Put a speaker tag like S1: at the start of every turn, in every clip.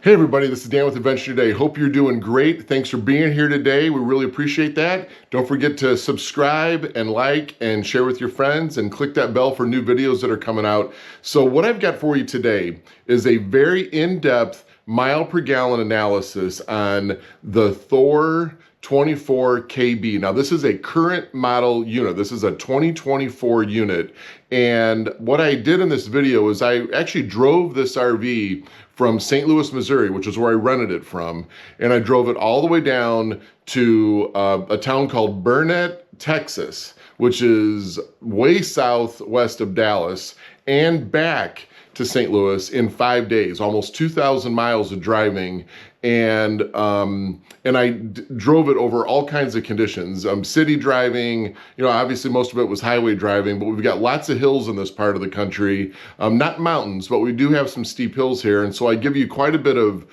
S1: Hey everybody, this is Dan with Adventure Today. Hope you're doing great. Thanks for being here today. We really appreciate that. Don't forget to subscribe and like and share with your friends and click that bell for new videos that are coming out. So what I've got for you today is a very in-depth mile per gallon analysis on the Thor 24 KB. Now this is a current model unit. This is a 2024 unit. And what I did in this video is I actually drove this RV from St. Louis, Missouri, which is where I rented it from. And I drove it all the way down to a town called Burnett, Texas, which is way southwest of Dallas, and back to St. Louis in 5 days, almost 2,000 miles of driving. And I drove it over all kinds of conditions. City driving, obviously most of it was highway driving, but we've got lots of hills in this part of the country. Not mountains, but we do have some steep hills here. And so I give you quite a bit of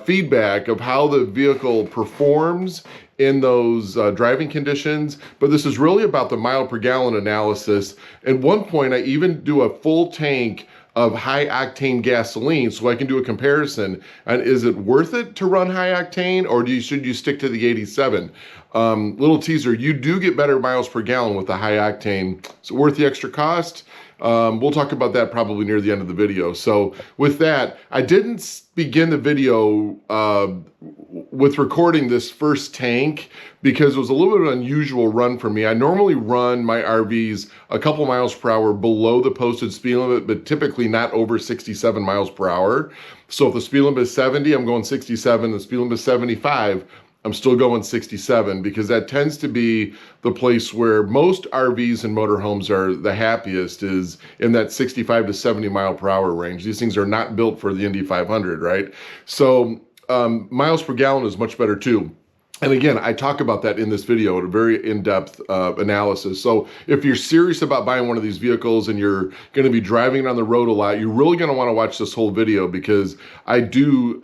S1: feedback of how the vehicle performs in those driving conditions. But this is really about the mile per gallon analysis. At one point, I even do a full tank of high octane gasoline so I can do a comparison. And is it worth it to run high octane, or should you stick to the 87? Little teaser, you do get better miles per gallon with the high octane. Is it worth the extra cost? We'll talk about that probably near the end of the video. So with that, I didn't begin the video with recording this first tank because it was a little bit of an unusual run for me. I normally run my RVs a couple miles per hour below the posted speed limit, but typically not over 67 miles per hour. So if the speed limit is 70, I'm going 67. The speed limit is 75, I'm still going 67, because that tends to be the place where most RVs and motorhomes are the happiest, is in that 65 to 70 mile per hour range. These things are not built for the Indy 500, right? So miles per gallon is much better too. And again, I talk about that in this video, a very in-depth analysis. So if you're serious about buying one of these vehicles and you're going to be driving it on the road a lot, you're really going to want to watch this whole video, because I do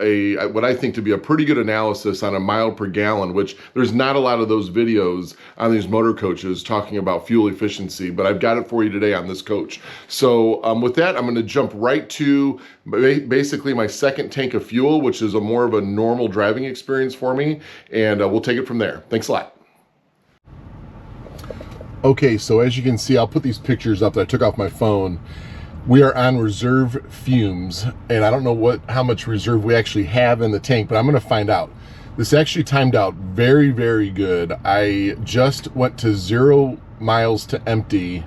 S1: what I think to be a pretty good analysis on a mile per gallon, which there's not a lot of those videos on these motor coaches talking about fuel efficiency, but I've got it for you today on this coach. So with that, I'm going to jump right to basically my second tank of fuel, which is more of a normal driving experience for me, and we'll take it from there. Thanks a lot. Okay, so as you can see, I'll put these pictures up that I took off my phone. We are on reserve fumes, and I don't know how much reserve we actually have in the tank, but I'm going to find out. This actually timed out very, very good. I just went to 0 miles to empty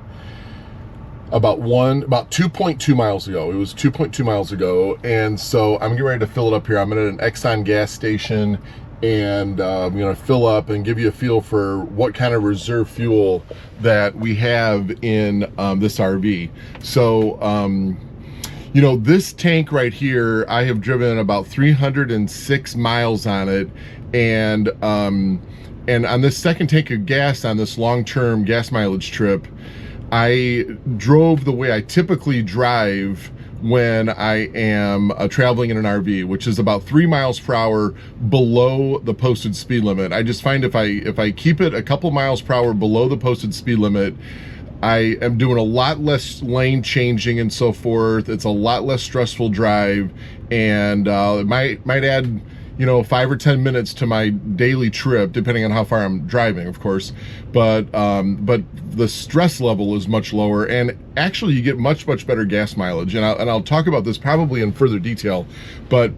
S1: about 2.2 miles ago. It was 2.2 miles ago, and so I'm getting ready to fill it up here. I'm at an Exxon gas station, and I'm going to fill up and give you a feel for what kind of reserve fuel that we have in this RV. So this tank right here, I have driven about 306 miles on it, and on this second tank of gas on this long-term gas mileage trip, I drove the way I typically drive when I am traveling in an RV, which is about 3 miles per hour below the posted speed limit. I just find if I keep it a couple miles per hour below the posted speed limit, I am doing a lot less lane changing and so forth. It's a lot less stressful drive, and it might add 5 or 10 minutes to my daily trip, depending on how far I'm driving, of course. But the stress level is much lower, and actually you get much better gas mileage. And I'll talk about this probably in further detail, but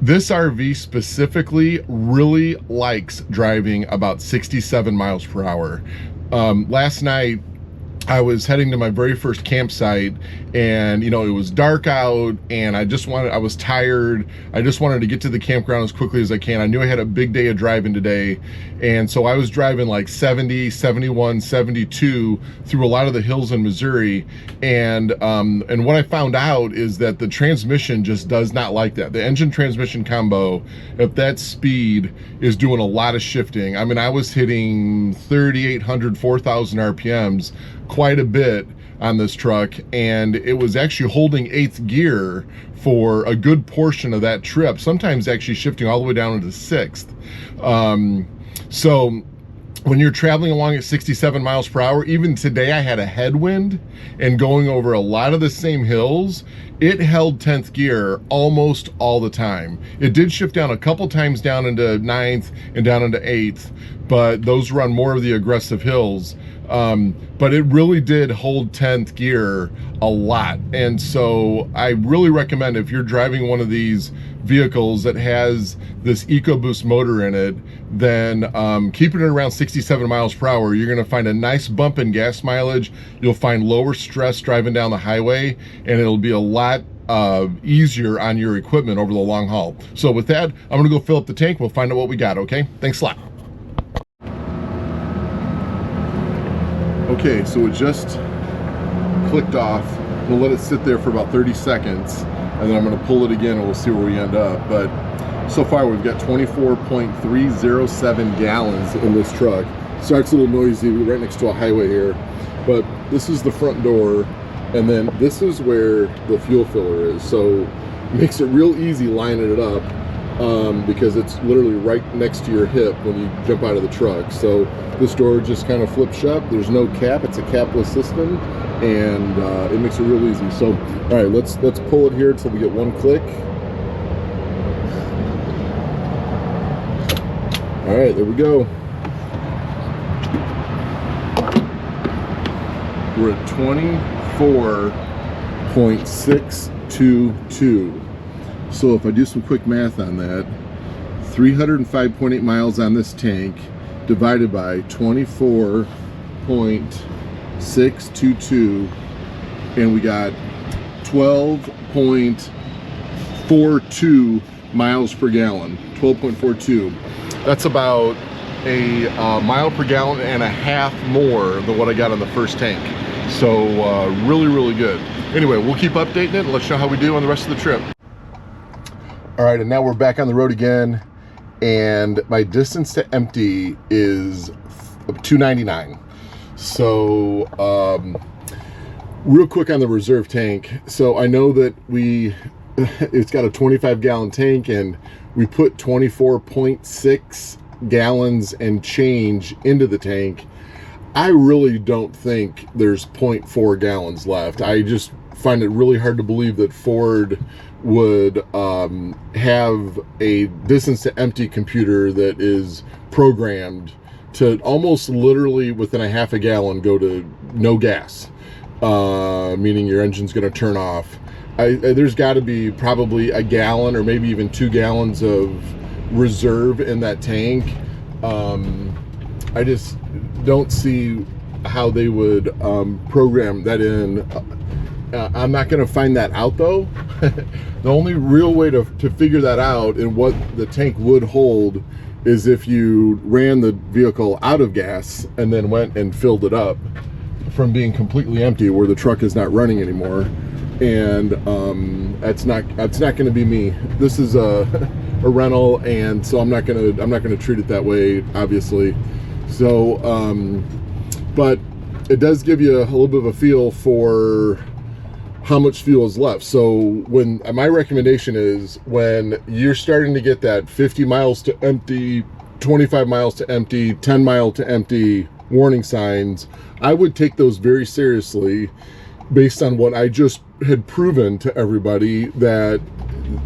S1: this RV specifically really likes driving about 67 miles per hour. Last night, I was heading to my very first campsite, and it was dark out, and I was tired. I just wanted to get to the campground as quickly as I can. I knew I had a big day of driving today, and so I was driving like 70, 71, 72 through a lot of the hills in Missouri, and what I found out is that the transmission just does not like that. The engine transmission combo at that speed is doing a lot of shifting. I mean, I was hitting 3,800, 4,000 RPMs quite a bit on this truck, and it was actually holding 8th gear for a good portion of that trip, sometimes actually shifting all the way down into 6th. So when you're traveling along at 67 miles per hour, even today I had a headwind and going over a lot of the same hills, it held 10th gear almost all the time. It did shift down a couple times down into 9th and down into 8th, but those run more of the aggressive hills. But it really did hold 10th gear a lot. And so I really recommend, if you're driving one of these vehicles that has this Ecoboost motor in it, then keeping it around 67 miles per hour, you're gonna find a nice bump in gas mileage. You'll find lower stress driving down the highway, and it'll be a lot easier on your equipment over the long haul. So with that, I'm gonna go fill up the tank. We'll find out what we got, okay? Thanks a lot. Okay, so it just clicked off. We'll let it sit there for about 30 seconds, and then I'm gonna pull it again and we'll see where we end up. But so far we've got 24.307 gallons in this truck. Starts a little noisy, we're right next to a highway here. But this is the front door, and then this is where the fuel filler is. So it makes it real easy lining it up, because it's literally right next to your hip when you jump out of the truck. So this door just kind of flips shut. There's no cap, it's a capless system, and it makes it real easy. So all right, let's pull it here until we get one click. All right, there we go. We're at 24.622. So if I do some quick math on that, 305.8 miles on this tank divided by 24.622, and we got 12.42 miles per gallon. 12.42. That's about a mile per gallon and a half more than what I got on the first tank. So really, really good. Anyway, we'll keep updating it and let you know how we do on the rest of the trip. All right, and now we're back on the road again, and my distance to empty is 299. So real quick on the reserve tank. So I know that it's got a 25 gallon tank, and we put 24.6 gallons and change into the tank. I really don't think there's 0.4 gallons left. I just find it really hard to believe that Ford would have a distance to empty computer that is programmed to almost literally within a half a gallon go to no gas, meaning your engine's going to turn off. There's got to be probably a gallon or maybe even 2 gallons of reserve in that tank. I just don't see how they would program that in. I'm not going to find that out though. The only real way to figure that out and what the tank would hold is if you ran the vehicle out of gas and then went and filled it up from being completely empty where the truck is not running anymore. And that's not going to be me. This is a rental, and so I'm not going to treat it that way, obviously. So but it does give you a little bit of a feel for how much fuel is left. So when my recommendation is, when you're starting to get that 50 miles to empty, 25 miles to empty, 10 mile to empty warning signs, I would take those very seriously based on what I just had proven to everybody, that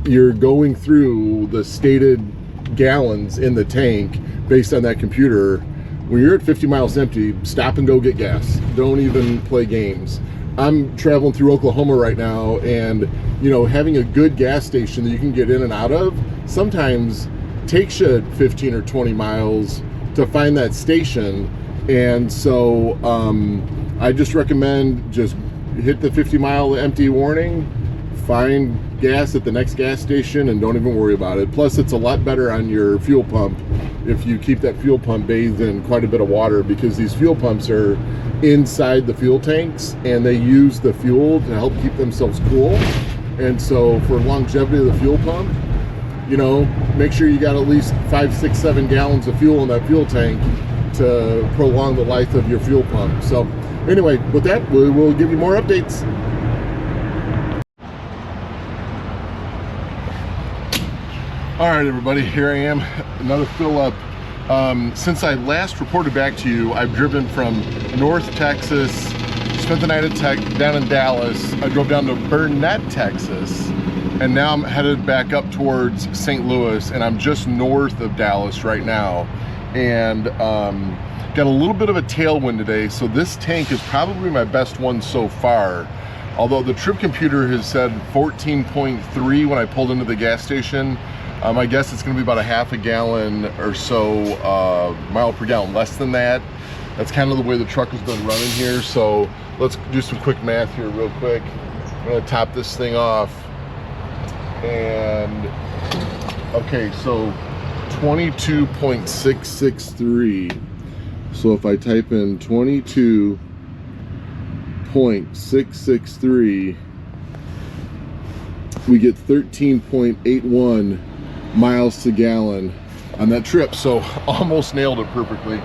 S1: you're going through the stated gallons in the tank based on that computer. When you're at 50 miles empty, stop and go get gas. Don't even play games. I'm traveling through Oklahoma right now, and you know, having a good gas station that you can get in and out of sometimes takes you 15 or 20 miles to find that station. And so I just recommend just hit the 50 mile empty warning, find gas at the next gas station, and don't even worry about it. Plus, it's a lot better on your fuel pump if you keep that fuel pump bathed in quite a bit of water, because these fuel pumps are inside the fuel tanks and they use the fuel to help keep themselves cool. And so for longevity of the fuel pump, you know, make sure you got at least 5, 6, 7 gallons of fuel in that fuel tank to prolong the life of your fuel pump. So anyway, with that, we will give you more updates. All right, everybody, here I am, another fill up Since I last reported back to you, I've driven from North Texas, spent the night down in Dallas. I drove down to Burnett, Texas, and now I'm headed back up towards St. Louis, and I'm just north of Dallas right now. And got a little bit of a tailwind today, so this tank is probably my best one so far. Although the trip computer has said 14.3 when I pulled into the gas station. I guess it's gonna be about a half a gallon or so mile per gallon less than that. That's kind of the way the truck has been running here. So let's do some quick math here real quick. I'm gonna top this thing off. And okay, so 22.663. So if I type in 22.663, we get 13.81 miles to gallon on that trip. So almost nailed it perfectly.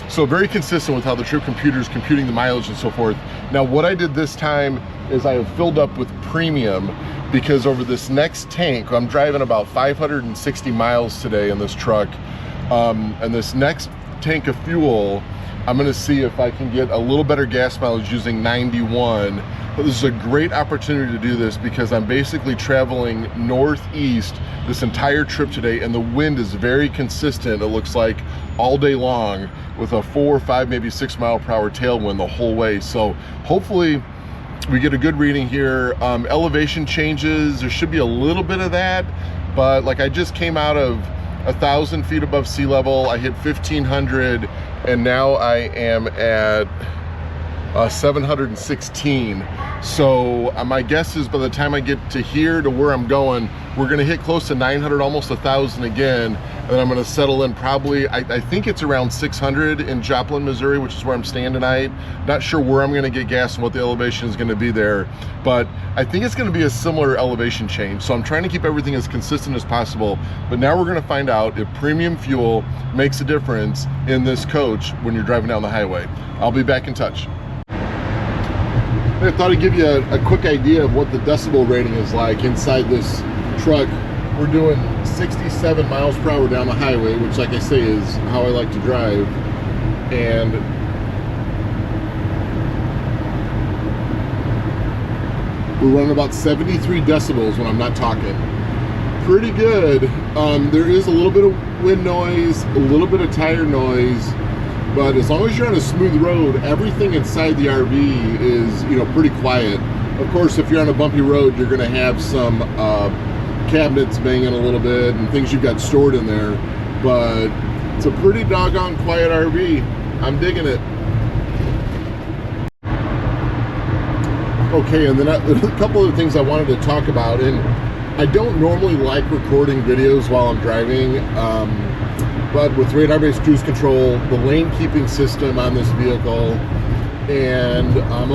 S1: So very consistent with how the trip computer is computing the mileage and so forth. Now what I did this time is I have filled up with premium, because over this next tank, I'm driving about 560 miles today in this truck, and this next tank of fuel, I'm gonna see if I can get a little better gas mileage using 91. But this is a great opportunity to do this because I'm basically traveling northeast this entire trip today, and the wind is very consistent, it looks like, all day long, with a 4 or 5, maybe 6 mile per hour tailwind the whole way. So hopefully we get a good reading here. Elevation changes, there should be a little bit of that, but like I just came out of 1,000 feet above sea level, I hit 1,500, and now I am at 716. So my guess is by the time I get to here to where I'm going, we're gonna hit close to 900, almost 1,000 again, and then I'm gonna settle in probably, I think it's around 600 in Joplin, Missouri, which is where I'm staying tonight. Not sure where I'm gonna get gas and what the elevation is gonna be there, but I think it's gonna be a similar elevation change. So I'm trying to keep everything as consistent as possible, but now we're gonna find out if premium fuel makes a difference in this coach when you're driving down the highway. I'll be back in touch. I thought I'd give you a quick idea of what the decibel rating is like inside this truck. We're doing 67 miles per hour down the highway, which, like I say, is how I like to drive. And we're running about 73 decibels when I'm not talking. Pretty good. There is a little bit of wind noise, a little bit of tire noise, but as long as you're on a smooth road, everything inside the RV is, you know, pretty quiet. Of course, if you're on a bumpy road, you're gonna have some cabinets banging a little bit and things you've got stored in there, but it's a pretty doggone quiet RV. I'm digging it. Okay, and then a couple of things I wanted to talk about, and I don't normally like recording videos while I'm driving, but with radar-based cruise control, the lane keeping system on this vehicle, and I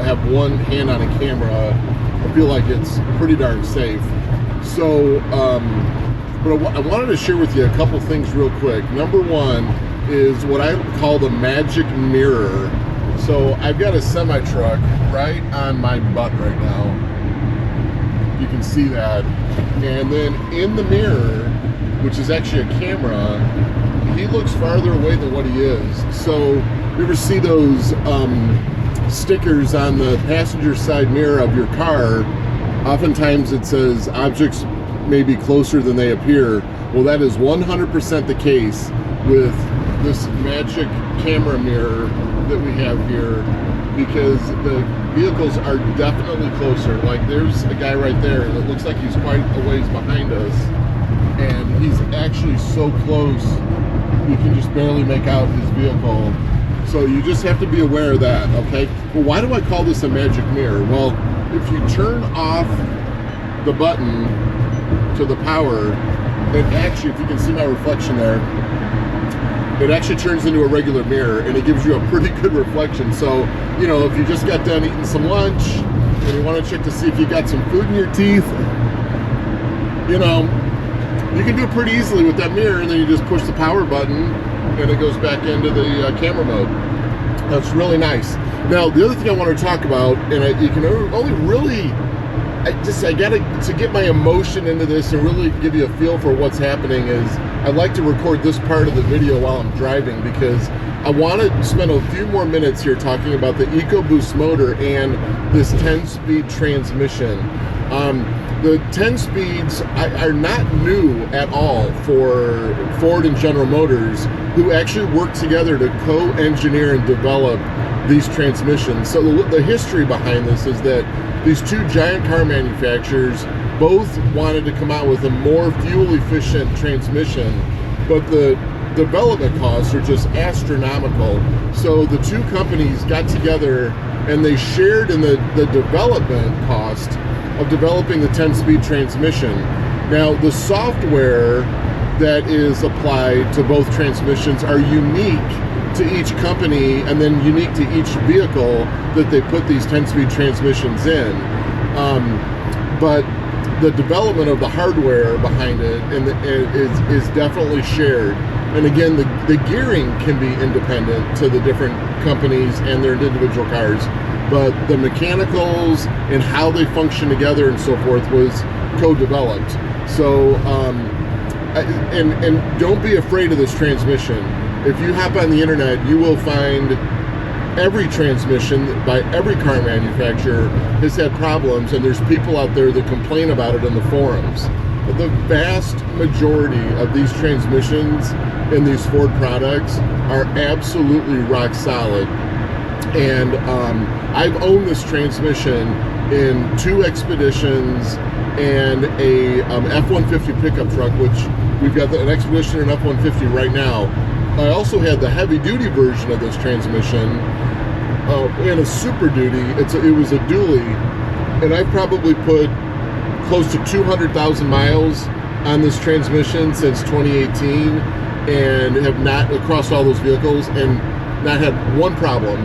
S1: have one hand on a camera, I feel like it's pretty darn safe. So, but I wanted to share with you a couple things real quick. Number one is what I call the magic mirror. So I've got a semi-truck right on my butt right now. You can see that. And then in the mirror, which is actually a camera, he looks farther away than what he is. So you ever see those stickers on the passenger side mirror of your car? Oftentimes it says objects may be closer than they appear. Well, that is 100% the case with this magic camera mirror that we have here, because the vehicles are definitely closer. Like there's a guy right there and it looks like he's quite a ways behind us, and he's actually so close you can just barely make out his vehicle. So you just have to be aware of that, okay? Well, why do I call this a magic mirror? Well, if you turn off the button to the power, it actually, if you can see my reflection there, it actually turns into a regular mirror and it gives you a pretty good reflection. So, you know, if you just got done eating some lunch and you want to check to see if you got some food in your teeth, you know, you can do it pretty easily with that mirror, and then you just push the power button and it goes back into the camera mode. That's really nice. Now, the other thing I want to talk about, and you can only really I gotta, to get my emotion into this and really give you a feel for what's happening, is I like to record this part of the video while I'm driving, because I want to spend a few more minutes here talking about the Ecoboost motor and this 10-speed transmission. The 10 speeds are not new at all for Ford and General Motors, who actually work together to co-engineer and develop these transmissions. So the history behind this is that these two giant car manufacturers both wanted to come out with a more fuel-efficient transmission, but the development costs are just astronomical. So the two companies got together and they shared in the development cost of developing the 10-speed transmission. Now, the software that is applied to both transmissions are unique to each company, and then unique to each vehicle that they put these 10-speed transmissions in. But the development of the hardware behind it is definitely shared. And again, the gearing can be independent to the different companies and their individual cars, but the mechanicals and how they function together and so forth was co-developed. So, and don't be afraid of this transmission. If you hop on the internet, you will find every transmission by every car manufacturer has had problems, and there's people out there that complain about it in the forums. But the vast majority of these transmissions in these Ford products are absolutely rock solid. And I've owned this transmission in 2 Expeditions and a F-150 pickup truck, which we've got an Expedition and F-150 right now. I also had the heavy-duty version of this transmission and a Super Duty. It was a dually, and I've probably put close to 200,000 miles on this transmission since 2018, and have not, across all those vehicles, and not had one problem.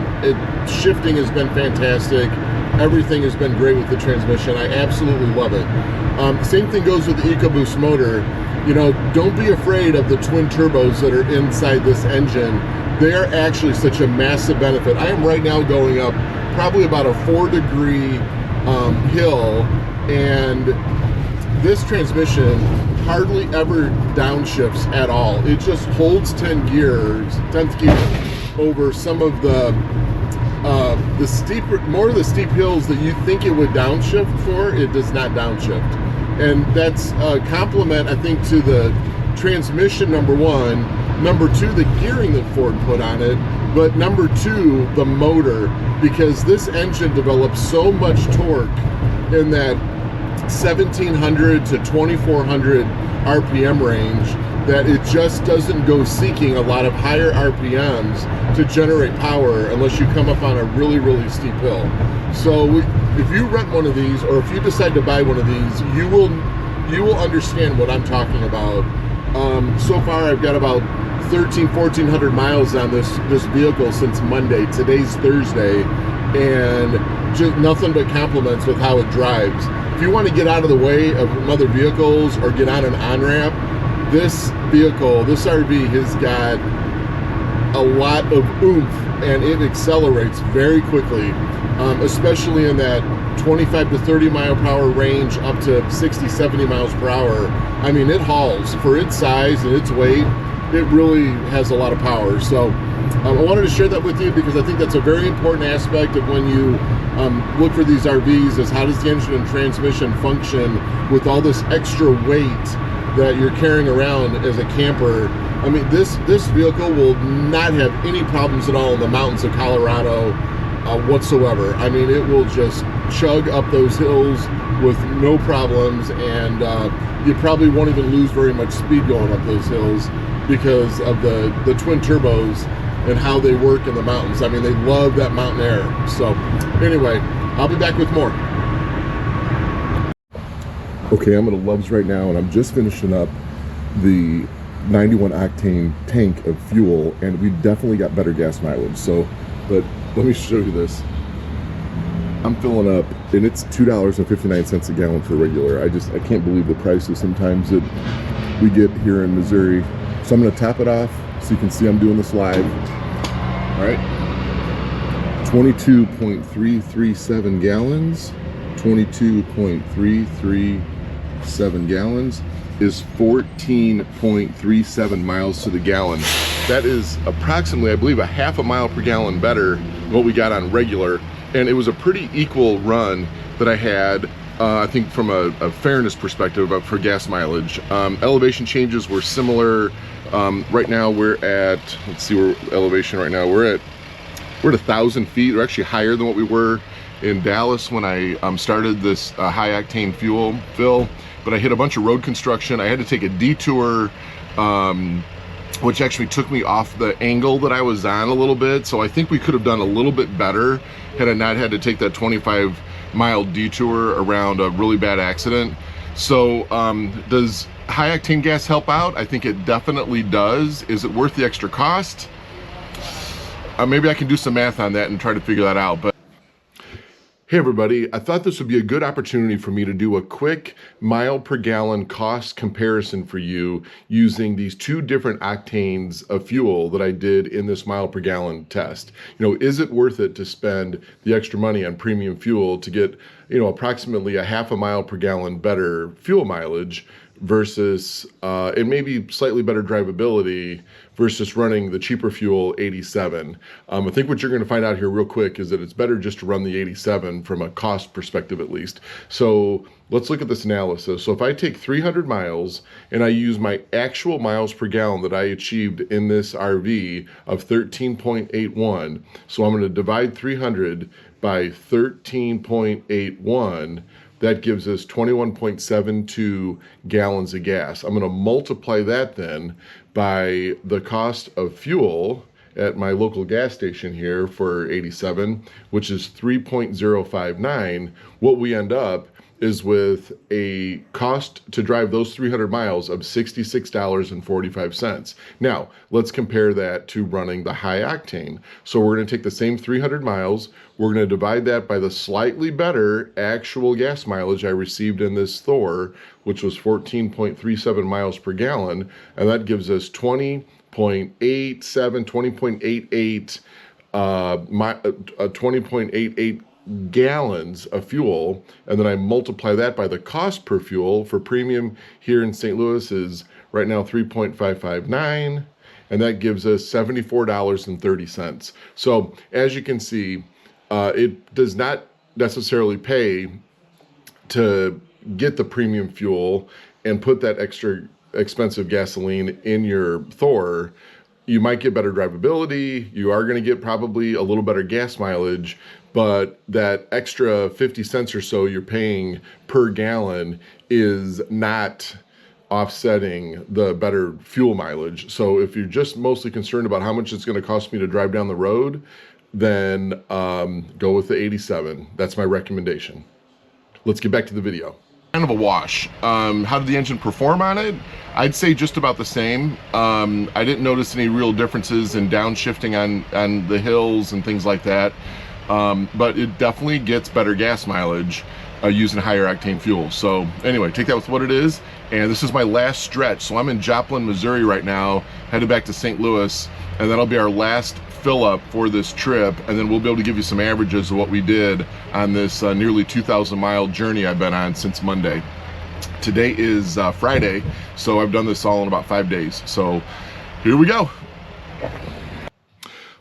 S1: Shifting has been fantastic. Everything has been great with the transmission. I absolutely love it. Same thing goes with the Ecoboost motor. You know, don't be afraid of the twin turbos that are inside this engine. They are actually such a massive benefit. I am right now going up probably about a 4-degree hill, and this transmission hardly ever downshifts at all. It just holds 10th gear over some of the more of the steep hills that you think it would downshift for. It does not downshift. And that's a compliment, I think, to the transmission, number one. Number two, the gearing that Ford put on it. But number two, the motor, because this engine develops so much torque in that 1,700 to 2,400 RPM range that it just doesn't go seeking a lot of higher RPMs to generate power unless you come up on a really, really steep hill. So if you rent one of these, or if you decide to buy one of these, you will understand what I'm talking about. So far, I've got about 1,400 miles on this vehicle since Monday. Today's Thursday, and just nothing but compliments with how it drives. If you want to get out of the way of other vehicles or get on an on-ramp, this vehicle, this RV, has got a lot of oomph, and it accelerates very quickly, especially in that 25 to 30 mile per hour range up to 60, 70 miles per hour. I mean, it hauls. For its size and its weight, it really has a lot of power. So I wanted to share that with you, because I think that's a very important aspect of when you look for these RVs, is how does the engine and transmission function with all this extra weight that you're carrying around as a camper. I mean, this vehicle will not have any problems at all in the mountains of Colorado whatsoever. I mean, it will just chug up those hills with no problems, and you probably won't even lose very much speed going up those hills because of the twin turbos and how they work in the mountains. I mean, they love that mountain air. So anyway, I'll be back with more. Okay, I'm at a Love's right now, and I'm just finishing up the 91 octane tank of fuel, and we definitely got better gas mileage. So, but let me show you this. I'm filling up, and it's $2.59 a gallon for regular. I can't believe the prices sometimes that we get here in Missouri. So I'm gonna top it off so you can see I'm doing this live. All right, 22.337 gallons, 22.337 gallons is 14.37 miles to the gallon. That is approximately, I believe, a half a mile per gallon better than what we got on regular. And it was a pretty equal run that I had, I think from a fairness perspective for gas mileage. Elevation changes were similar. Right now we're at, let's see, we're elevation right now. We're at 1,000 feet. We're actually higher than what we were in Dallas when I started this high octane fuel fill. But I hit a bunch of road construction. I had to take a detour, which actually took me off the angle that I was on a little bit. So I think we could have done a little bit better had I not had to take that 25-mile detour around a really bad accident. So does high octane gas help out? I think it definitely does. Is it worth the extra cost? Maybe I can do some math on that and try to figure that out. But hey everybody, I thought this would be a good opportunity for me to do a quick mile per gallon cost comparison for you using these two different octanes of fuel that I did in this mile per gallon test. You know, is it worth it to spend the extra money on premium fuel to get, you know, approximately a half a mile per gallon better fuel mileage versus, and maybe slightly better drivability versus running the cheaper fuel 87. I think what you're going to find out here real quick is that it's better just to run the 87 from a cost perspective at least. So let's look at this analysis. So if I take 300 miles and I use my actual miles per gallon that I achieved in this RV of 13.81, so I'm going to divide 300 by 13.81, that gives us 21.72 gallons of gas. I'm going to multiply that then by the cost of fuel at my local gas station here for 87, which is 3.059. What we end up is with a cost to drive those 300 miles of $66.45. Now, let's compare that to running the high octane. So we're gonna take the same 300 miles, we're gonna divide that by the slightly better actual gas mileage I received in this Thor, which was 14.37 miles per gallon, and that gives us 20.88 gallons of fuel, and then I multiply that by the cost per fuel for premium here in St. Louis is right now 3.559, and that gives us $74.30. So as you can see, it does not necessarily pay to get the premium fuel and put that extra expensive gasoline in your Thor. You might get better drivability, you are going to get probably a little better gas mileage, but that extra 50 cents or so you're paying per gallon is not offsetting the better fuel mileage. So if you're just mostly concerned about how much it's going to cost me to drive down the road, then go with the 87. That's my recommendation. Let's get back to the video. Kind of a wash. How did the engine perform on it? I'd say just about the same. I didn't notice any real differences in downshifting on the hills and things like that. But it definitely gets better gas mileage using higher octane fuel. So anyway, take that with what it is. And this is my last stretch. So I'm in Joplin, Missouri right now, headed back to St. Louis, and that'll be our last fill up for this trip. And then we'll be able to give you some averages of what we did on this nearly 2,000 mile journey I've been on since Monday. Today is Friday, so I've done this all in about 5 days. So here we go.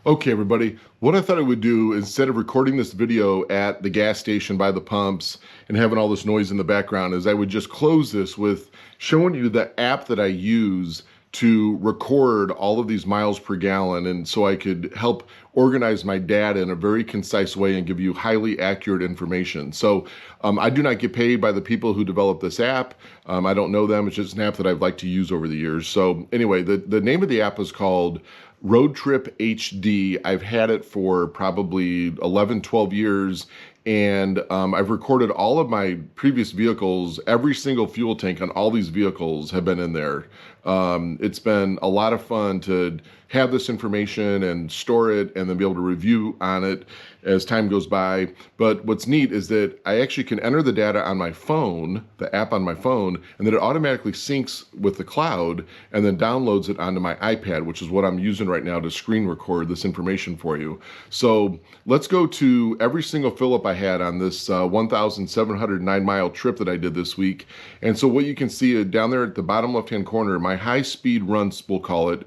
S1: Okay, everybody, what I thought I would do, instead of recording this video at the gas station by the pumps and having all this noise in the background, is I would just close this with showing you the app that I use to record all of these miles per gallon, and so I could help organize my data in a very concise way and give you highly accurate information. So I do not get paid by the people who developed this app. I don't know them. It's just an app that I've liked to use over the years. So anyway, the name of the app is called Road Trip HD. I've had it for probably 11, 12 years. And I've recorded all of my previous vehicles. Every single fuel tank on all these vehicles have been in there. It's been a lot of fun to have this information and store it and then be able to review on it as time goes by. But what's neat is that I actually can enter the data on my phone, the app on my phone, and then it automatically syncs with the cloud and then downloads it onto my iPad, which is what I'm using right now to screen record this information for you. So let's go to every single fill up I had on this 1,709 mile trip that I did this week. And so what you can see down there at the bottom left-hand corner, my high speed runs, we'll call it,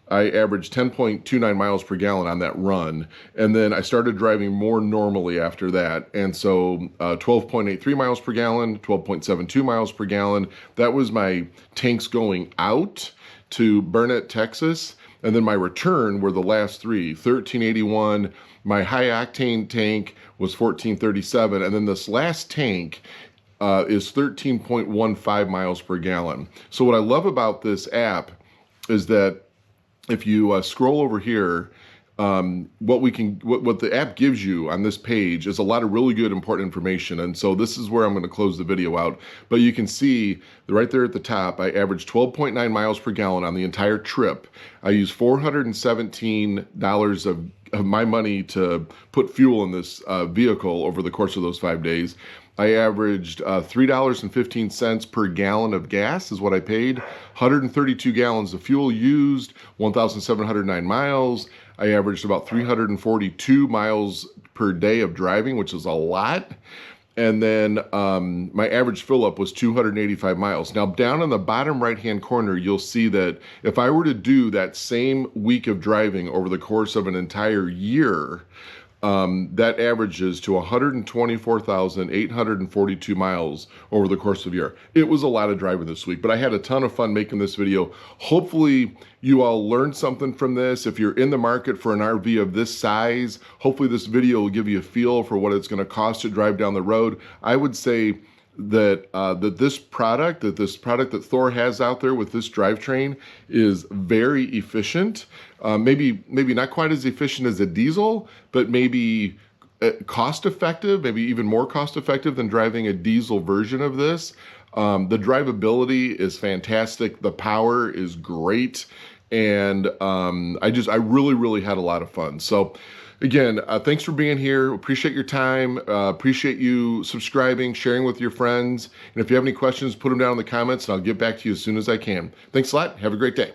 S1: I averaged 10.29 miles per gallon on that run. And then I started driving more normally after that. And so 12.83 miles per gallon, 12.72 miles per gallon. That was my tanks going out to Burnett, Texas. And then my return were the last three, 1381. My high octane tank was 1437. And then this last tank is 13.15 miles per gallon. So what I love about this app is that if you scroll over here, what the app gives you on this page is a lot of really good important information. And so this is where I'm going to close the video out. But you can see right there at the top, I averaged 12.9 miles per gallon on the entire trip. I used $417 of my money to put fuel in this vehicle over the course of those 5 days. I averaged $3.15 per gallon of gas is what I paid, 132 gallons of fuel used, 1,709 miles. I averaged about 342 miles per day of driving, which is a lot. And then my average fill up was 285 miles. Now down in the bottom right-hand corner, you'll see that if I were to do that same week of driving over the course of an entire year, that averages to 124,842 miles over the course of a year. It was a lot of driving this week, but I had a ton of fun making this video. Hopefully you all learned something from this. If you're in the market for an RV of this size, hopefully this video will give you a feel for what it's going to cost to drive down the road. I would say that this product that Thor has out there with this drivetrain is very efficient. Maybe not quite as efficient as a diesel, but maybe cost effective, maybe even more cost effective than driving a diesel version of this. The drivability is fantastic. The power is great. And I really had a lot of fun. So again, thanks for being here. Appreciate your time. Appreciate you subscribing, sharing with your friends. And if you have any questions, put them down in the comments and I'll get back to you as soon as I can. Thanks a lot. Have a great day.